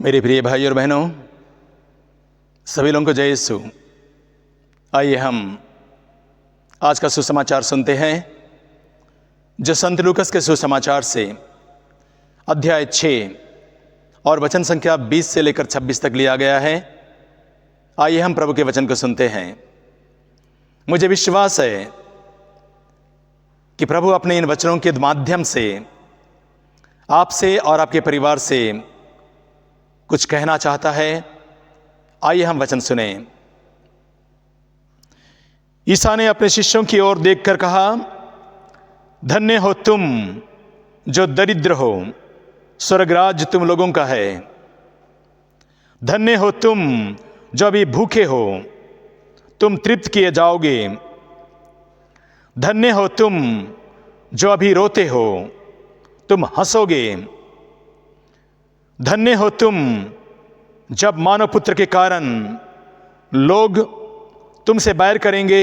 मेरे प्रिय भाई और बहनों, सभी लोगों को जय यीशु। आइए हम आज का सुसमाचार सुनते हैं, जो संत लूकस के सुसमाचार से अध्याय 6 और वचन संख्या 20 से लेकर 26 तक लिया गया है। आइए हम प्रभु के वचन को सुनते हैं। मुझे विश्वास है कि प्रभु अपने इन वचनों के माध्यम से आपसे और आपके परिवार से कुछ कहना चाहता है। आइए हम वचन सुने। ईसा ने अपने शिष्यों की ओर देखकर कहा, धन्य हो तुम जो दरिद्र हो, स्वर्गराज तुम लोगों का है। धन्य हो तुम जो अभी भूखे हो, तुम तृप्त किए जाओगे। धन्य हो तुम जो अभी रोते हो, तुम हंसोगे। धन्य हो तुम जब मानव पुत्र के कारण लोग तुमसे बैर करेंगे,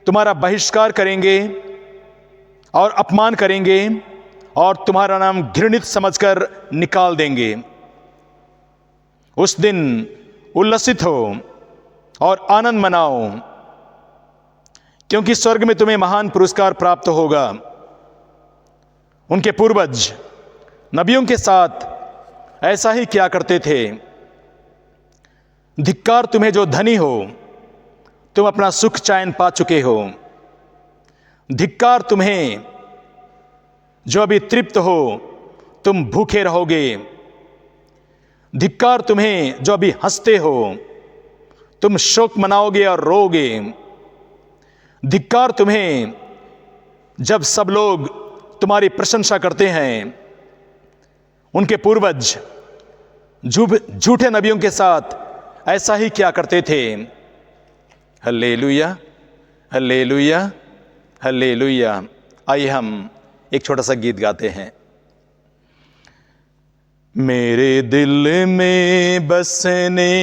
तुम्हारा बहिष्कार करेंगे और अपमान करेंगे और तुम्हारा नाम घृणित समझकर निकाल देंगे। उस दिन उल्लसित हो और आनंद मनाओ, क्योंकि स्वर्ग में तुम्हें महान पुरस्कार प्राप्त होगा। उनके पूर्वज नबियों के साथ ऐसा ही किया करते थे। धिक्कार तुम्हें जो धनी हो, तुम अपना सुख चैन पा चुके हो। धिक्कार तुम्हें जो अभी तृप्त हो, तुम भूखे रहोगे। धिक्कार तुम्हें जो अभी हंसते हो, तुम शोक मनाओगे और रोगे। धिक्कार तुम्हें जब सब लोग तुम्हारी प्रशंसा करते हैं। उनके पूर्वज झूठे नबियों के साथ ऐसा ही क्या करते थे। Hallelujah, hallelujah, hallelujah. आइए हम एक छोटा सा गीत गाते हैं। मेरे दिल में बसने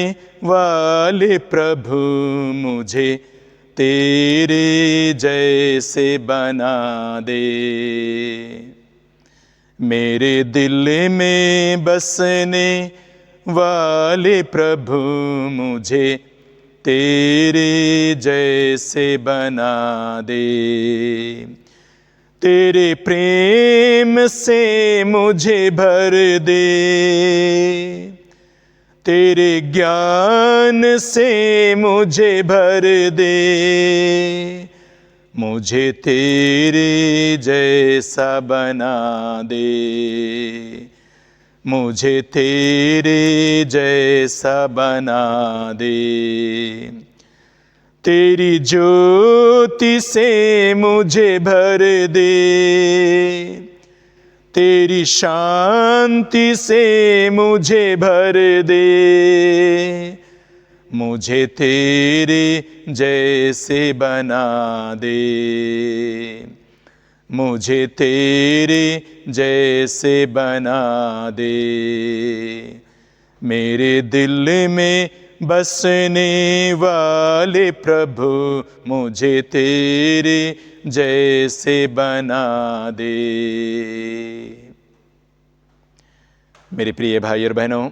वाले प्रभु, मुझे तेरे जैसे बना दे। मेरे दिल में बसने वाले प्रभु, मुझे तेरे जैसे बना दे। तेरे प्रेम से मुझे भर दे, तेरे ज्ञान से मुझे भर दे। मुझे तेरे जैसा बना दे, मुझे तेरे जैसा बना दे। तेरी ज्योति से मुझे भर दे, तेरी शांति से मुझे भर दे। मुझे तेरे जैसे बना दे, मुझे तेरे जैसे बना दे। मेरे दिल में बसने वाले प्रभु, मुझे तेरे जैसे बना दे। मेरे प्रिय भाई और बहनों,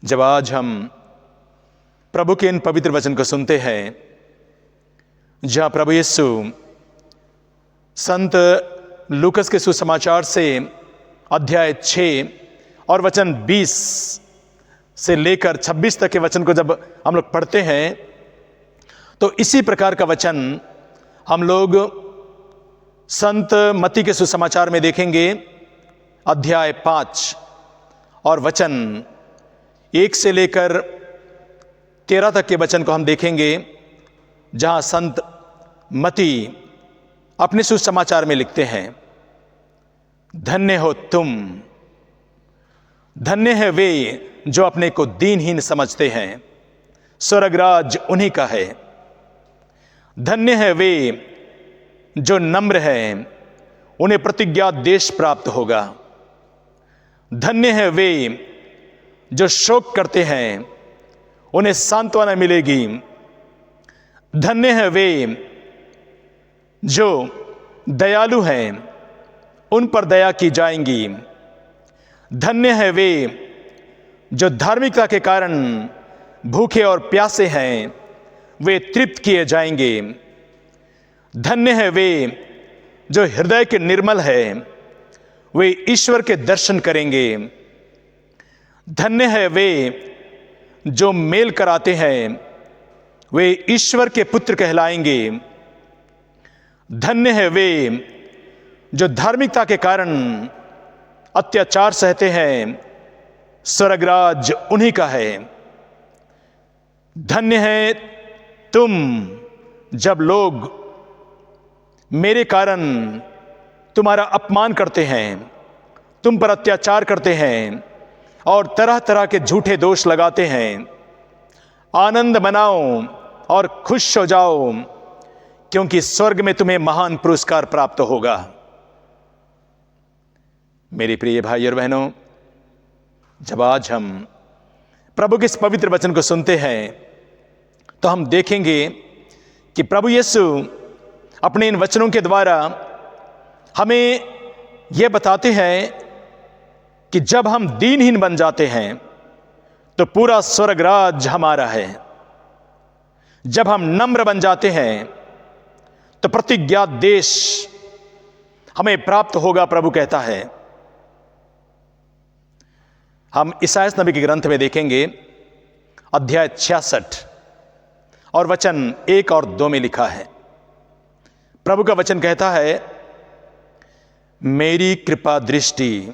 जब आज हम प्रभु के इन पवित्र वचन को सुनते हैं, जहां प्रभु यीशु संत लूकस के सुसमाचार से अध्याय 6 और वचन 20 से लेकर 26 तक के वचन को जब हम लोग पढ़ते हैं, तो इसी प्रकार का वचन हम लोग संत मत्ती के सुसमाचार में देखेंगे। अध्याय 5 और वचन 1 से लेकर 13 तक के वचन को हम देखेंगे, जहां संत मत्ती अपने सुसमाचार में लिखते हैं, धन्य हो तुम, धन्य है वे जो अपने को दीनहीन समझते हैं, स्वर्गराज उन्हीं का है। धन्य है वे जो नम्र हैं, उन्हें प्रतिज्ञा देश प्राप्त होगा। धन्य है वे जो शोक करते हैं, उन्हें सांत्वना मिलेगी। धन्य है वे जो दयालु हैं, उन पर दया की जाएंगी। धन्य है वे जो धार्मिकता के कारण भूखे और प्यासे हैं वे तृप्त किए जाएंगे। धन्य है वे जो हृदय के निर्मल है, वे ईश्वर के दर्शन करेंगे। धन्य है वे जो मेल कराते हैं, वे ईश्वर के पुत्र कहलाएंगे। धन्य है वे जो धार्मिकता के कारण अत्याचार सहते हैं, स्वर्गराज उन्हीं का है। धन्य है तुम जब लोग मेरे कारण तुम्हारा अपमान करते हैं, तुम पर अत्याचार करते हैं और तरह तरह के झूठे दोष लगाते हैं। आनंद मनाओ और खुश हो जाओ, क्योंकि स्वर्ग में तुम्हें महान पुरस्कार प्राप्त होगा। मेरे प्रिय भाई और बहनों, जब आज हम प्रभु के इस पवित्र वचन को सुनते हैं तो हम देखेंगे कि प्रभु यीशु अपने इन वचनों के द्वारा हमें यह बताते हैं कि जब हम दीनहीन बन जाते हैं तो पूरा स्वर्गराज हमारा है। जब हम नम्र बन जाते हैं तो प्रतिज्ञात देश हमें प्राप्त होगा, प्रभु कहता है। हम इसायास नबी के ग्रंथ में देखेंगे अध्याय 66 और वचन 1 और 2 में लिखा है। प्रभु का वचन कहता है, मेरी कृपा दृष्टि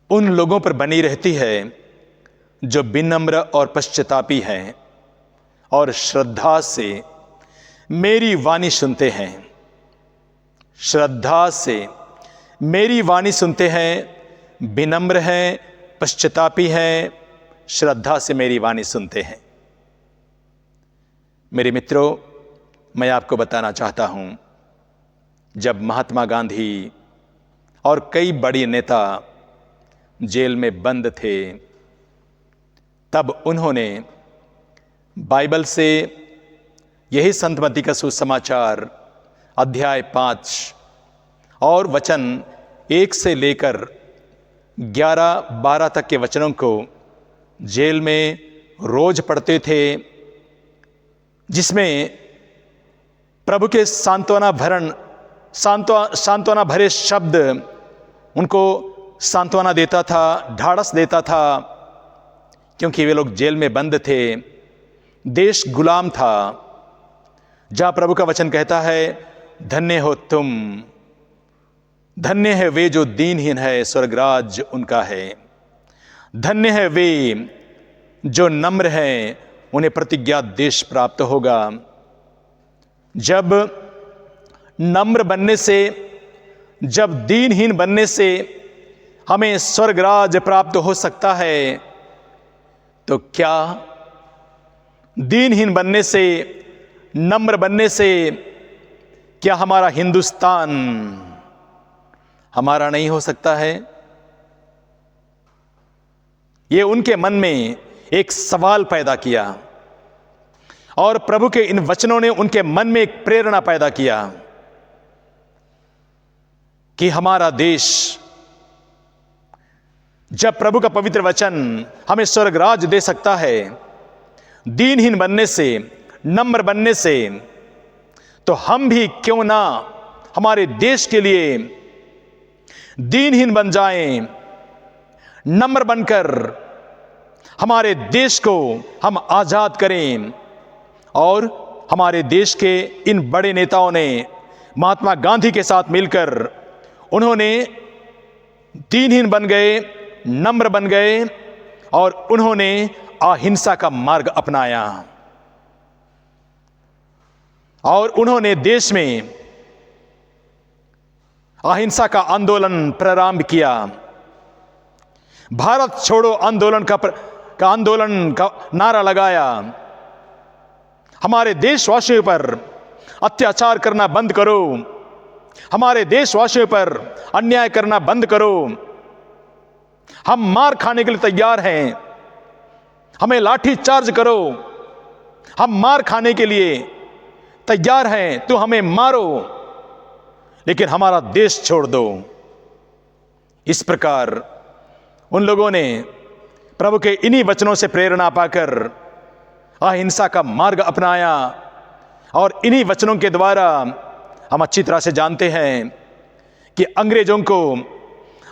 उन लोगों पर बनी रहती है जो विनम्र और पश्चातापी हैं और श्रद्धा से मेरी वाणी सुनते हैं। श्रद्धा से मेरी वाणी सुनते हैं, विनम्र हैं, पश्चातापी हैं, श्रद्धा से मेरी वाणी सुनते हैं। मेरे मित्रों, मैं आपको बताना चाहता हूं, जब महात्मा गांधी और कई बड़े नेता जेल में बंद थे, तब उन्होंने बाइबल से यही संत मत्ती का सुसमाचार अध्याय 5 और वचन 1 से लेकर 11-12 तक के वचनों को जेल में रोज पढ़ते थे, जिसमें प्रभु के सांत्वना भरे शब्द उनको सांत्वना देता था, ढाढ़स देता था, क्योंकि वे लोग जेल में बंद थे, देश गुलाम था। जहां प्रभु का वचन कहता है, धन्य हो तुम, धन्य है वे जो दीनहीन है, स्वर्गराज उनका है। धन्य है वे जो नम्र हैं, उन्हें प्रतिज्ञात देश प्राप्त होगा। जब नम्र बनने से, जब दीनहीन बनने से हमें स्वर्गराज प्राप्त हो सकता है, तो क्या दीनहीन बनने से, नम्र बनने से क्या हमारा हिंदुस्तान हमारा नहीं हो सकता है? यह उनके मन में एक सवाल पैदा किया और प्रभु के इन वचनों ने उनके मन में एक प्रेरणा पैदा किया कि हमारा देश, जब प्रभु का पवित्र वचन हमें स्वर्गराज दे सकता है दीनहीन बनने से, नम्र बनने से, तो हम भी क्यों ना हमारे देश के लिए दीनहीन बन जाएं, नम्र बनकर हमारे देश को हम आजाद करें। और हमारे देश के इन बड़े नेताओं ने महात्मा गांधी के साथ मिलकर उन्होंने दीनहीन बन गए, नम्र बन गए और उन्होंने अहिंसा का मार्ग अपनाया और उन्होंने देश में अहिंसा का आंदोलन प्रारंभ किया। भारत छोड़ो आंदोलन का नारा लगाया। हमारे देशवासियों पर अत्याचार करना बंद करो, हमारे देशवासियों पर अन्याय करना बंद करो। हम मार खाने के लिए तैयार हैं, हमें लाठी चार्ज करो, हम मार खाने के लिए तैयार हैं, तो हमें मारो, लेकिन हमारा देश छोड़ दो। इस प्रकार उन लोगों ने प्रभु के इन्हीं वचनों से प्रेरणा पाकर अहिंसा का मार्ग अपनाया। और इन्हीं वचनों के द्वारा हम अच्छी तरह से जानते हैं कि अंग्रेजों को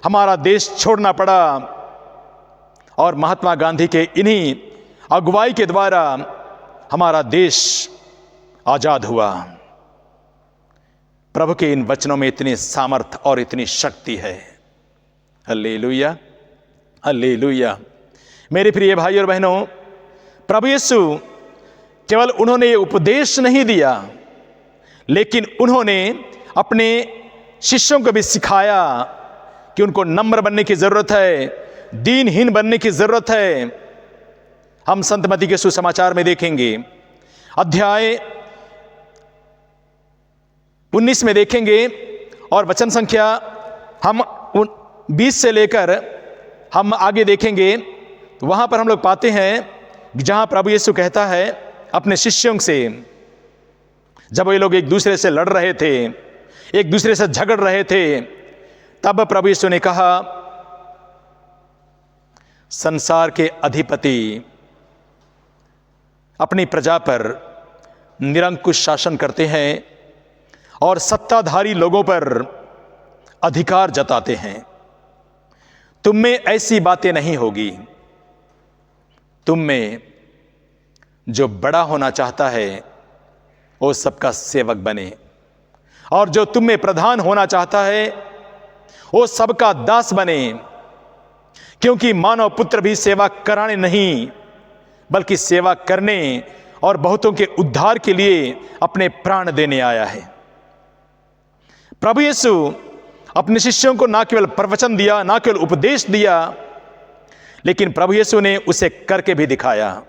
हमारा देश छोड़ना पड़ा और महात्मा गांधी के इन्हीं अगुवाई के द्वारा हमारा देश आजाद हुआ। प्रभु के इन वचनों में इतनी सामर्थ और इतनी शक्ति है। Hallelujah, hallelujah. मेरे प्रिय भाई और बहनों, प्रभु यीशु केवल उन्होंने ये उपदेश नहीं दिया, लेकिन उन्होंने अपने शिष्यों को भी सिखाया कि उनको नम्र बनने की जरूरत है, दीनहीन बनने की जरूरत है। हम संत मत्ती के सुसमाचार में देखेंगे, अध्याय 19 में देखेंगे और वचन संख्या हम 20 से लेकर हम आगे देखेंगे, तो वहां पर हम लोग पाते हैं जहां प्रभु यीशु कहता है अपने शिष्यों से, जब ये लोग एक दूसरे से लड़ रहे थे, एक दूसरे से झगड़ रहे थे, तब प्रभु यीशु ने कहा, संसार के अधिपति अपनी प्रजा पर निरंकुश शासन करते हैं और सत्ताधारी लोगों पर अधिकार जताते हैं। तुम में ऐसी बातें नहीं होगी। तुम में जो बड़ा होना चाहता है वो सबका सेवक बने, और जो तुम में प्रधान होना चाहता है वो सबका दास बने। क्योंकि मानव पुत्र भी सेवा कराने नहीं बल्कि सेवा करने और बहुतों के उद्धार के लिए अपने प्राण देने आया है। प्रभु यीशु अपने शिष्यों को ना केवल प्रवचन दिया, ना केवल उपदेश दिया, लेकिन प्रभु यीशु ने उसे करके भी दिखाया,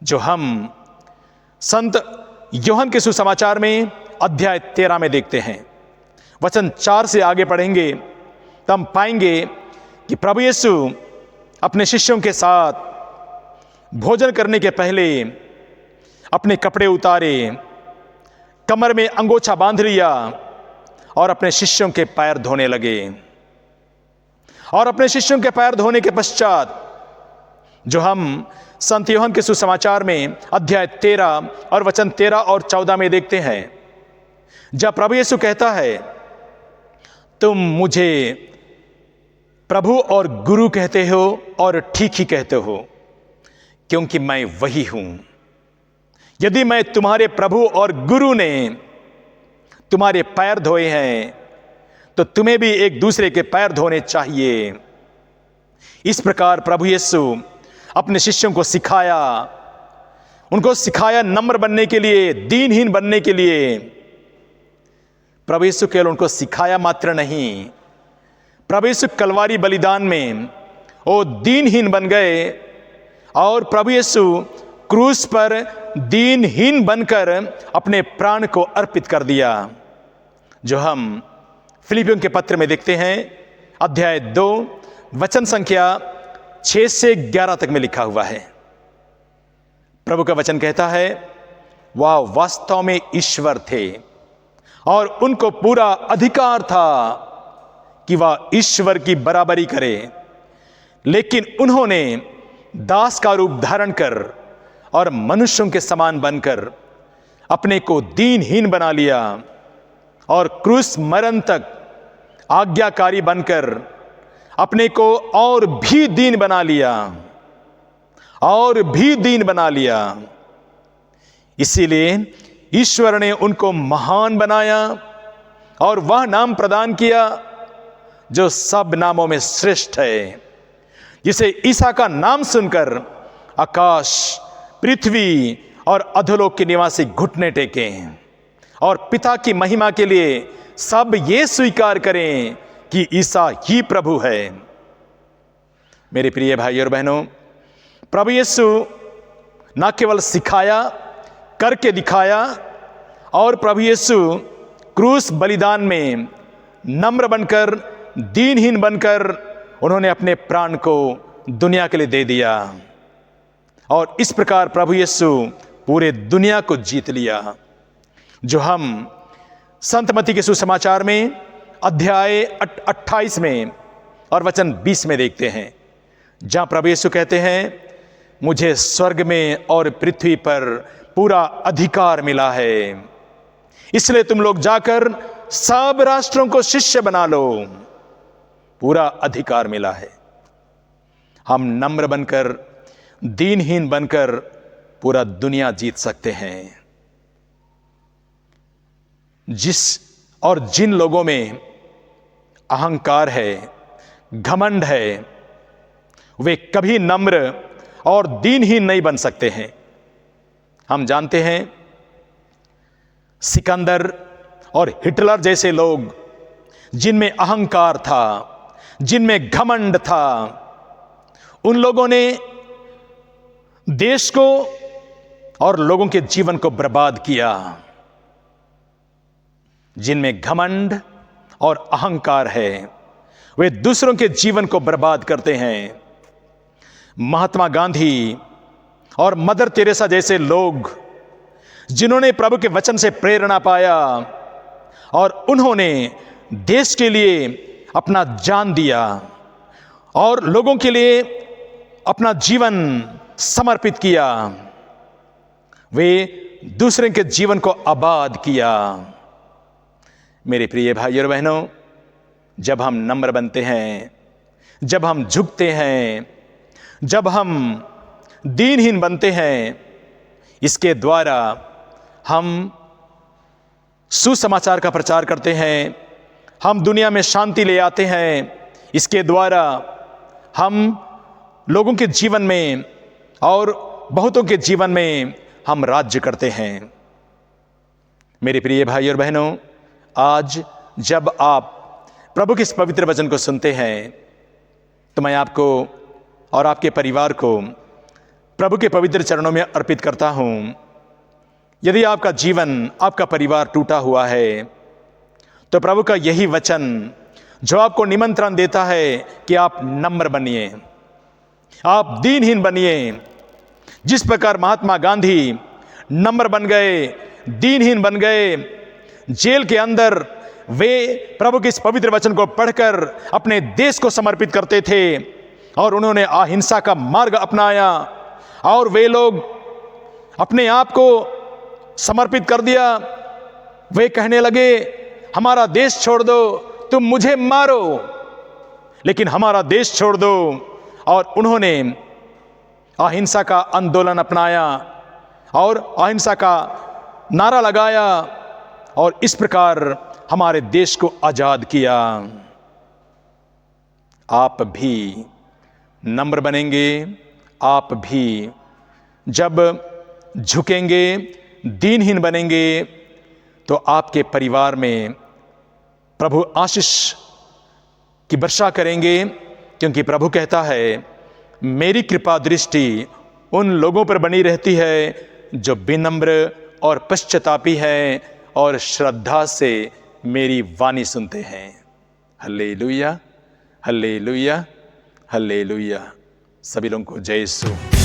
जो हम संत यूहन्ना के सुसमाचार में अध्याय 13 में देखते हैं। वचन 4 से आगे पढ़ेंगे तो हम पाएंगे कि प्रभु यीशु अपने शिष्यों के साथ भोजन करने के पहले अपने कपड़े उतारे, कमर में अंगोछा बांध लिया और अपने शिष्यों के पैर धोने लगे। और अपने शिष्यों के पैर धोने के पश्चात, जो हम संत यूहन्ना के सुसमाचार में अध्याय 13 और वचन 13 और 14 में देखते हैं, जब प्रभु यीशु कहता है, तुम मुझे प्रभु और गुरु कहते हो और ठीक ही कहते हो, क्योंकि मैं वही हूं। यदि मैं तुम्हारे प्रभु और गुरु ने तुम्हारे पैर धोए हैं तो तुम्हें भी एक दूसरे के पैर धोने चाहिए। इस प्रकार प्रभु यीशु अपने शिष्यों को सिखाया, उनको सिखाया नम्र बनने के लिए, दीनहीन बनने के लिए। प्रभु यीशु केवल उनको सिखाया मात्र नहीं, प्रभु यीशु कलवारी बलिदान में वो दीनहीन बन गए और प्रभु यीशु क्रूस पर दीनहीन बनकर अपने प्राण को अर्पित कर दिया, जो हम फिलिपियों के पत्र में देखते हैं अध्याय 2 वचन संख्या 6 से 11 तक में लिखा हुआ है। प्रभु का वचन कहता है, वह वास्तव में ईश्वर थे और उनको पूरा अधिकार था कि वह ईश्वर की बराबरी करे, लेकिन उन्होंने दास का रूप धारण कर और मनुष्यों के समान बनकर अपने को दीनहीन बना लिया और क्रूस मरण तक आज्ञाकारी बनकर अपने को और भी दीन बना लिया, और भी दीन बना लिया। इसीलिए ईश्वर ने उनको महान बनाया और वह नाम प्रदान किया जो सब नामों में श्रेष्ठ है, जिसे ईसा का नाम सुनकर आकाश, पृथ्वी और अधोलोक के निवासी घुटने टेकें और पिता की महिमा के लिए सब ये स्वीकार करें कि ईसा ही प्रभु है। मेरे प्रिय भाई और बहनों, प्रभु यीशु न केवल सिखाया, करके दिखाया, और प्रभु यीशु क्रूस बलिदान में नम्र बनकर, दीनहीन बनकर उन्होंने अपने प्राण को दुनिया के लिए दे दिया, और इस प्रकार प्रभु यीशु पूरे दुनिया को जीत लिया, जो हम संत मत्ती के सुसमाचार में अध्याय 28 में और वचन 20 में देखते हैं, जहां प्रभु यीशु कहते हैं, मुझे स्वर्ग में और पृथ्वी पर पूरा अधिकार मिला है, इसलिए तुम लोग जाकर सब राष्ट्रों को शिष्य बना लो। पूरा अधिकार मिला है। हम नम्र बनकर, दीनहीन बनकर पूरा दुनिया जीत सकते हैं। जिन लोगों में अहंकार है, घमंड है, वे कभी नम्र और दीनहीन नहीं बन सकते हैं। हम जानते हैं सिकंदर और हिटलर जैसे लोग, जिनमें अहंकार था, जिनमें घमंड था, उन लोगों ने देश को और लोगों के जीवन को बर्बाद किया। जिनमें घमंड और अहंकार है, वे दूसरों के जीवन को बर्बाद करते हैं। महात्मा गांधी और मदर तेरेसा जैसे लोग, जिन्होंने प्रभु के वचन से प्रेरणा पाया और उन्होंने देश के लिए अपना जान दिया और लोगों के लिए अपना जीवन समर्पित किया, वे दूसरे के जीवन को आबाद किया। मेरे प्रिय भाइयों और बहनों, जब हम नम्र बनते हैं, जब हम झुकते हैं, जब हम दीनहीन बनते हैं, इसके द्वारा हम सुसमाचार का प्रचार करते हैं, हम दुनिया में शांति ले आते हैं। इसके द्वारा हम लोगों के जीवन में और बहुतों के जीवन में हम राज्य करते हैं। मेरे प्रिय भाई और बहनों, आज जब आप प्रभु के इस पवित्र वचन को सुनते हैं, तो मैं आपको और आपके परिवार को प्रभु के पवित्र चरणों में अर्पित करता हूं। यदि आपका जीवन, आपका परिवार टूटा हुआ है, तो प्रभु का यही वचन जो आपको निमंत्रण देता है कि आप नम्र बनिए, आप दीनहीन बनिए। जिस प्रकार महात्मा गांधी नम्र बन गए, दीनहीन बन गए, जेल के अंदर वे प्रभु के इस पवित्र वचन को पढ़कर अपने देश को समर्पित करते थे और उन्होंने अहिंसा का मार्ग अपनाया और वे लोग अपने आप को समर्पित कर दिया। वे कहने लगे, हमारा देश छोड़ दो, तुम मुझे मारो, लेकिन हमारा देश छोड़ दो। और उन्होंने अहिंसा का आंदोलन अपनाया और अहिंसा का नारा लगाया और इस प्रकार हमारे देश को आजाद किया। आप भी नम्र बनेंगे, आप भी जब झुकेंगे, दीनहीन बनेंगे, तो आपके परिवार में प्रभु आशीष की वर्षा करेंगे, क्योंकि प्रभु कहता है, मेरी कृपा दृष्टि उन लोगों पर बनी रहती है जो विनम्र और पश्चातापी हैं और श्रद्धा से मेरी वाणी सुनते हैं। Hallelujah, hallelujah, hallelujah. सभी लोगों को जय यीशु।